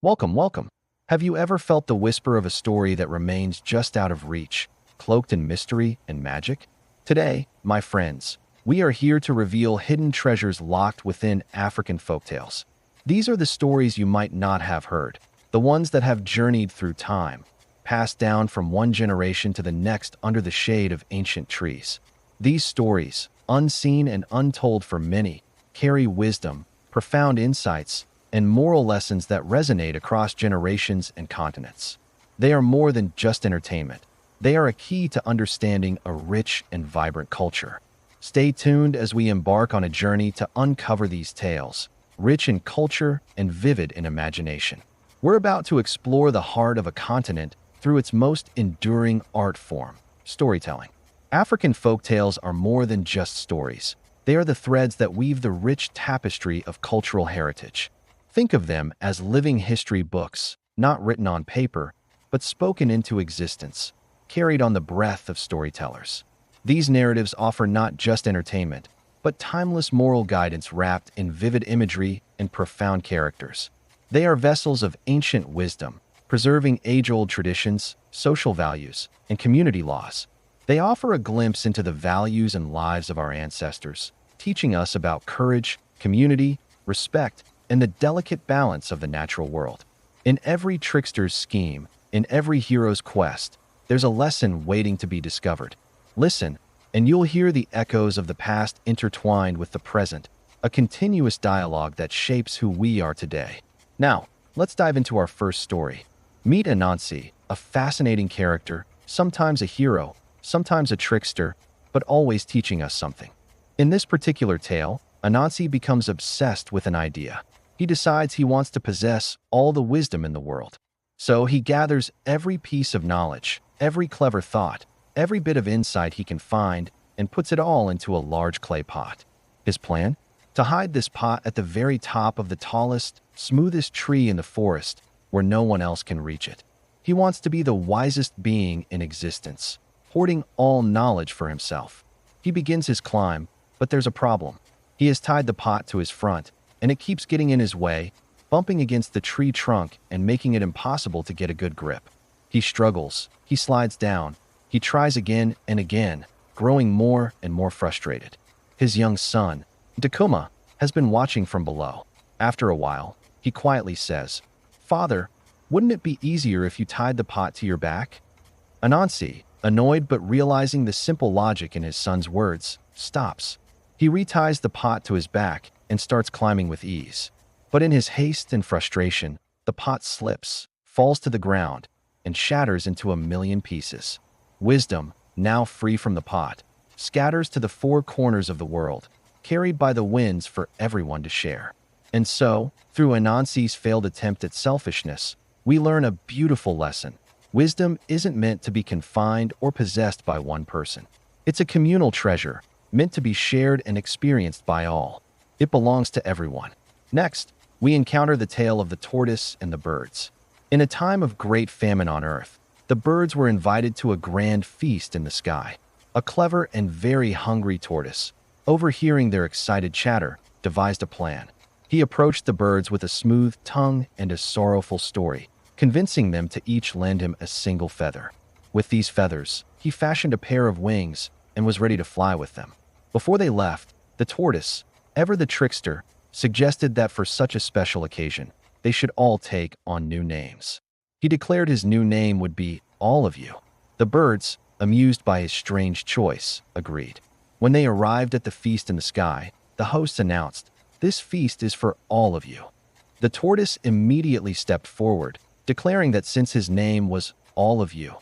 Welcome, welcome. Have you ever felt the whisper of a story that remains just out of reach, cloaked in mystery and magic? Today, my friends, we are here to reveal hidden treasures locked within African folktales. These are the stories you might not have heard, the ones that have journeyed through time, passed down from one generation to the next under the shade of ancient trees. These stories, unseen and untold for many, carry wisdom, profound insights, and moral lessons that resonate across generations and continents. They are more than just entertainment. They are a key to understanding a rich and vibrant culture. Stay tuned as we embark on a journey to uncover these tales, rich in culture and vivid in imagination. We're about to explore the heart of a continent through its most enduring art form, storytelling. African folktales are more than just stories. They are the threads that weave the rich tapestry of cultural heritage. Think of them as living history books, not written on paper, but spoken into existence, carried on the breath of storytellers. These narratives offer not just entertainment, but timeless moral guidance wrapped in vivid imagery and profound characters. They are vessels of ancient wisdom, preserving age-old traditions, social values, and community laws. They offer a glimpse into the values and lives of our ancestors, teaching us about courage, community, respect, and the delicate balance of the natural world. In every trickster's scheme, in every hero's quest, there's a lesson waiting to be discovered. Listen, and you'll hear the echoes of the past intertwined with the present, a continuous dialogue that shapes who we are today. Now, let's dive into our first story. Meet Anansi, a fascinating character, sometimes a hero, sometimes a trickster, but always teaching us something. In this particular tale, Anansi becomes obsessed with an idea. He decides he wants to possess all the wisdom in the world. So he gathers every piece of knowledge, every clever thought, every bit of insight he can find, and puts it all into a large clay pot. His plan? To hide this pot at the very top of the tallest, smoothest tree in the forest, where no one else can reach it. He wants to be the wisest being in existence, hoarding all knowledge for himself. He begins his climb, but there's a problem. He has tied the pot to his front, and it keeps getting in his way, bumping against the tree trunk and making it impossible to get a good grip. He struggles, he slides down, he tries again and again, growing more and more frustrated. His young son, Dakuma, has been watching from below. After a while, he quietly says, "Father, wouldn't it be easier if you tied the pot to your back?" Anansi, annoyed but realizing the simple logic in his son's words, stops. He reties the pot to his back and starts climbing with ease. But in his haste and frustration, the pot slips, falls to the ground, and shatters into a million pieces. Wisdom, now free from the pot, scatters to the four corners of the world, carried by the winds for everyone to share. And so, through Anansi's failed attempt at selfishness, we learn a beautiful lesson. Wisdom isn't meant to be confined or possessed by one person. It's a communal treasure, meant to be shared and experienced by all. It belongs to everyone. Next, we encounter the tale of the tortoise and the birds. In a time of great famine on Earth, the birds were invited to a grand feast in the sky. A clever and very hungry tortoise, overhearing their excited chatter, devised a plan. He approached the birds with a smooth tongue and a sorrowful story, convincing them to each lend him a single feather. With these feathers, he fashioned a pair of wings and was ready to fly with them. Before they left, the tortoise, ever the trickster, suggested that for such a special occasion, they should all take on new names. He declared his new name would be All of You. The birds, amused by his strange choice, agreed. When they arrived at the feast in the sky, the host announced, "This feast is for all of you." The tortoise immediately stepped forward, declaring that since his name was All of You,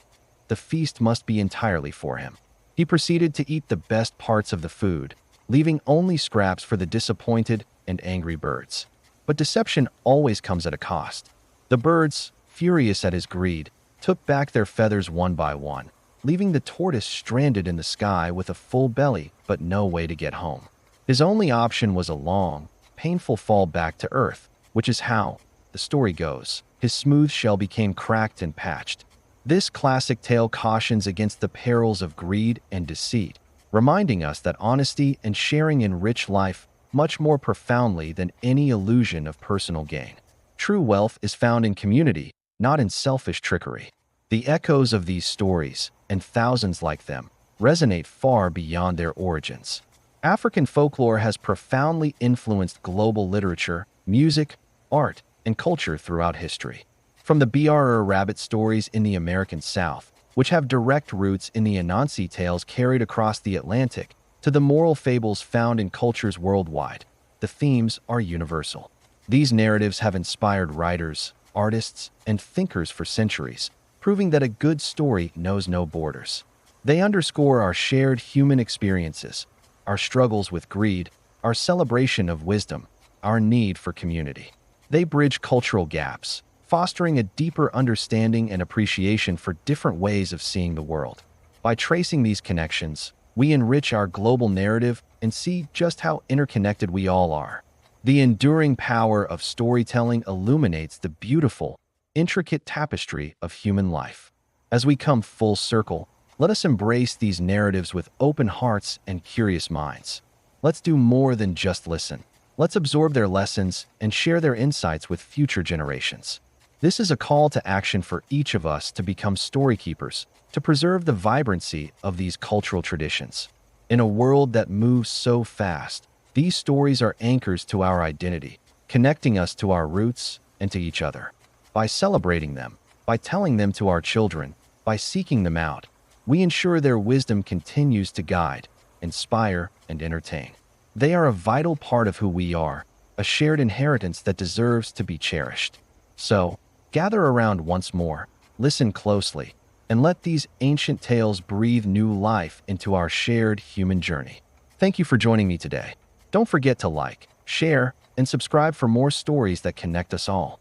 the feast must be entirely for him. He proceeded to eat the best parts of the food, leaving only scraps for the disappointed and angry birds. But deception always comes at a cost. The birds, furious at his greed, took back their feathers one by one, leaving the tortoise stranded in the sky with a full belly but no way to get home. His only option was a long, painful fall back to earth, which is how, the story goes, his smooth shell became cracked and patched. This classic tale cautions against the perils of greed and deceit, reminding us that honesty and sharing enrich life much more profoundly than any illusion of personal gain. True wealth is found in community, not in selfish trickery. The echoes of these stories, and thousands like them, resonate far beyond their origins. African folklore has profoundly influenced global literature, music, art, and culture throughout history. From the B.R. Rabbit stories in the American South, which have direct roots in the Anansi tales carried across the Atlantic, to the moral fables found in cultures worldwide, the themes are universal. These narratives have inspired writers, artists, and thinkers for centuries, proving that a good story knows no borders. They underscore our shared human experiences, our struggles with greed, our celebration of wisdom, our need for community. They bridge cultural gaps, fostering a deeper understanding and appreciation for different ways of seeing the world. By tracing these connections, we enrich our global narrative and see just how interconnected we all are. The enduring power of storytelling illuminates the beautiful, intricate tapestry of human life. As we come full circle, let us embrace these narratives with open hearts and curious minds. Let's do more than just listen. Let's absorb their lessons and share their insights with future generations. This is a call to action for each of us to become story keepers, to preserve the vibrancy of these cultural traditions. In a world that moves so fast, these stories are anchors to our identity, connecting us to our roots and to each other. By celebrating them, by telling them to our children, by seeking them out, we ensure their wisdom continues to guide, inspire, and entertain. They are a vital part of who we are, a shared inheritance that deserves to be cherished. So, gather around once more, listen closely, and let these ancient tales breathe new life into our shared human journey. Thank you for joining me today. Don't forget to like, share, and subscribe for more stories that connect us all.